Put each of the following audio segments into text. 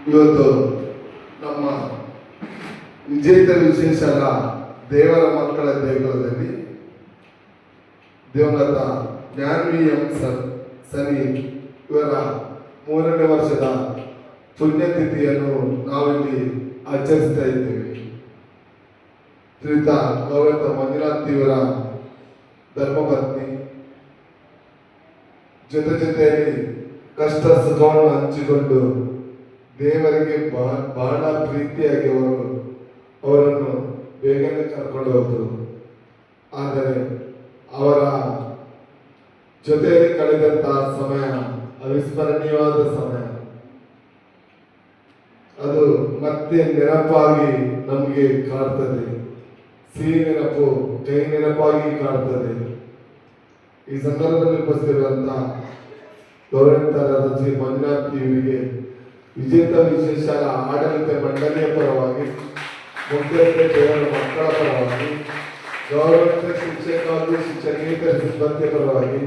ಇವತ್ತು ನಮ್ಮ ವಿಜೇತ ವಿಶೇಷರ ದೇವರ ಮಕ್ಕಳ ದೇಗುಲದಲ್ಲಿ ದಿವಂಗತ ಜ್ಞಾನ್ವಿ ಎಂ ಸನಿ ಇವರ 3ನೇ ವರ್ಷದ ಪುಣ್ಯತಿಥಿಯನ್ನು ನಾವಿಲ್ಲಿ ಆಚರಿಸ್ತಾ ಇದ್ದೇವೆ. ಶ್ರೀಯುತ ಗೌರವ ಮಂಜುನಾಥ್ ಇವರ ಧರ್ಮಪತ್ನಿ, ಜೊತೆಯಲ್ಲಿ ಕಷ್ಟ ಸುಖವನ್ನು ಹಂಚಿಕೊಂಡು ದೇವರಿಗೆ ಬಹಳ ಪ್ರೀತಿಯಾಗಿ ಅವರನ್ನು ಬೇಗನೆ ಕರ್ಕೊಂಡು ಹೋದರು. ಆದರೆ ಅವರ ಜೊತೆಯಲ್ಲಿ ಕಳೆದಂತಹ ಸಮಯ ಅವಿಸ್ಮರಣೀಯವಾದ ಸಮಯ. ಅದು ಮತ್ತೆ ನೆನಪಾಗಿ ನಮಗೆ ಕಾಡ್ತದೆ. ಸಿಹಿ ನೆನಪು ಕೈ ನೆನಪಾಗಿ ಕಾಡ್ತದೆ. ಈ ಸಂದರ್ಭದಲ್ಲಿ ಉಪಸ್ಥಿತಿರುವಂತಹ ಗೌರವಿತರಾದ ಶ್ರೀ ಮಂಜುನಾಥ್ ಇವರಿಗೆ ವಿಜೇತ ವಿಶೇಷ ಆಡಳಿತ ಮಂಡಳಿಯ ಪರವಾಗಿ, ಮುಖ್ಯಸ್ಥೆ ದೇವರ ಮಕ್ಕಳ ಪರವಾಗಿ, ಗೌರವಿತ ಶಿಕ್ಷಕ ಹಾಗೂ ಶಿಕ್ಷಕೇತರ ಸಿಬ್ಬಂದಿಯ ಪರವಾಗಿ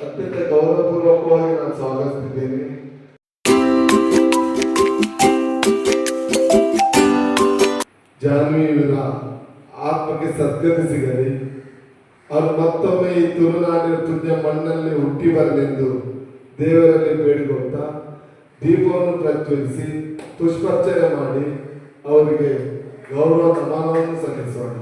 ಅತ್ಯಂತ ಗೌರವಪೂರ್ವಕವಾಗಿ ನಾನು ಸ್ವಾಗತಿಸಿದ್ದೇನೆ. ಜಾನ್ವಿ ಇವರ ಆತ್ಮಕ್ಕೆ ಸದ್ಗತಿ ಸಿಗಲಿ, ಅವರು ಮತ್ತೊಮ್ಮೆ ಈ ತುಳುನಾಡಿನ ಪುಣ್ಯ ಮಣ್ಣಲ್ಲಿ ಹುಟ್ಟಿ ಬರಲೆಂದು ದೇವರಲ್ಲಿ ಬೇಡಿಕೊಳ್ತಾ ದೀಪವನ್ನು ಪ್ರಜ್ವಲಿಸಿ ಪುಷ್ಪಾರ್ಚನೆ ಮಾಡಿ ಅವರಿಗೆ ಗೌರವ ನಮನವನ್ನು ಸಲ್ಲಿಸೋಣ.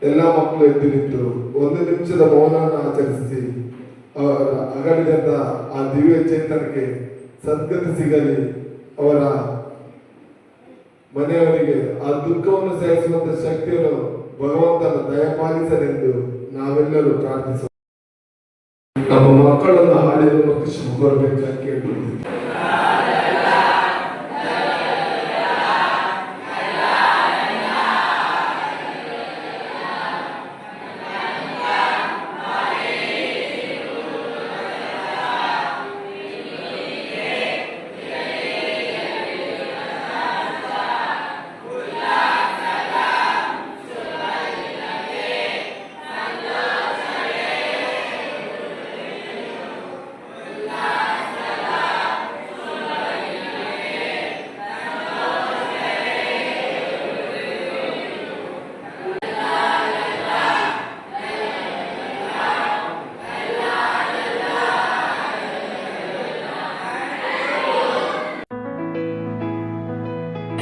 ಎಲ್ಲ ಮಕ್ಕಳು ಎದ್ದು ನಿಂತು 1 ನಿಮಿಷದ ಮೌನವನ್ನು ಆಚರಿಸಿ ಅವರ ಅಗಲಿದಂತ ಆ ದಿವ್ಯ ಚೇತನಕ್ಕೆ ಸದ್ಗತಿ ಸಿಗಲಿ, ಅವರ ಮನೆಯವರಿಗೆ ಆ ದುಃಖವನ್ನು ಸಹಿಸುವಂತ ಶಕ್ತಿಯನ್ನು ಭಗವಂತನ ದಯಪಾಲಿಸಲೆಂದು ನಾವೆಲ್ಲರೂ ಪ್ರಾರ್ಥಿಸೋಣ. ನಮ್ಮ ಮಕ್ಕಳನ್ನು ಹಾಡಿದ ಮತ್ತು ಶುಭ ಬರಬೇಕಂತ ಕೇಳ್ತೀವಿ.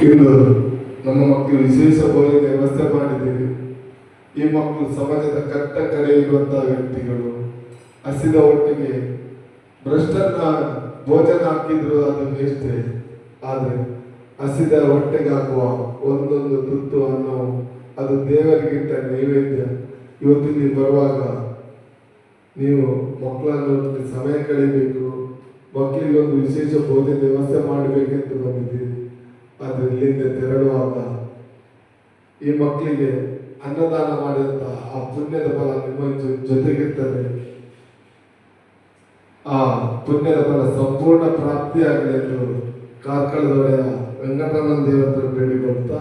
ಇಂದು ನಮ್ಮ ಮಕ್ಕಳು ವಿಶೇಷ ಭೋಜನ ವ್ಯವಸ್ಥೆ ಮಾಡಿದ್ದೇವೆ. ಈ ಮಕ್ಕಳು ಸಮಾಜದ ಕಟ್ಟ ಕಡೆ ಇರುವಂತಹ ವ್ಯಕ್ತಿಗಳು. ಹಸಿದ ಒಟ್ಟಿಗೆ ಭ್ರಷ್ಟನ ಭೋಜನ ಹಾಕಿದ್ರು ಅದು ವೇಸ್ಟೇ. ಆದರೆ ಹಸಿದ ಹೊಟ್ಟೆಗೆ ಹಾಕುವ ಒಂದೊಂದು ತುತ್ತು ಅನ್ನೋ ಅದು ದೇವರಿಗಿಟ್ಟ ನೈವೇದ್ಯ. ಇವತ್ತಿಲ್ಲಿ ಬರುವಾಗ ನೀವು ಮಕ್ಕಳನ್ನು ಸಮಯ ಕಳೀಬೇಕು, ಮಕ್ಕಳಿಗೆ ಒಂದು ವಿಶೇಷ ಭೋಜನ ವ್ಯವಸ್ಥೆ ಮಾಡಬೇಕೆಂದು ಬಂದಿದ್ದೀರಿ. ಆದರೆ ಇಲ್ಲಿಂದ ತೆರಳುವಾಗ ಈ ಮಕ್ಕಳಿಗೆ ಅನ್ನದಾನ ಮಾಡಿದಂತ ಆ ಪುಣ್ಯದ ಫಲ ನಿಮ್ಮ ಜೊತೆಗಿರ್ತದೆ. ಆ ಪುಣ್ಯದ ಫಲ ಸಂಪೂರ್ಣ ಪ್ರಾಪ್ತಿಯಾಗಲಿ ಎಂದು ಕಾರ್ಕಳದೊಡೆಯ ವೆಂಕಟರಮಣ ದೇವರ ಬೇಡಿಕೊಳ್ತಾ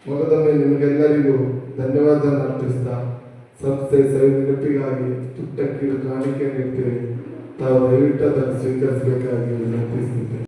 ಮೊದಲೊಮ್ಮೆ ನಿಮಗೆಲ್ಲರಿಗೂ ಧನ್ಯವಾದ ಅರ್ಪಿಸ್ತಾ ಸಂಸ್ಥೆ ಸವಿ ನೆನಪಿಗಾಗಿ ಪುಟ್ಟ ಕಿರು ಕಾಣಿಕೆ ನೀಡ್ತೇವೆ. ತಾವು ದಯವಿಟ್ಟು ಅದನ್ನು ಸ್ವೀಕರಿಸಬೇಕಾಗಿ ವಿನಂತಿಸುತ್ತೇವೆ.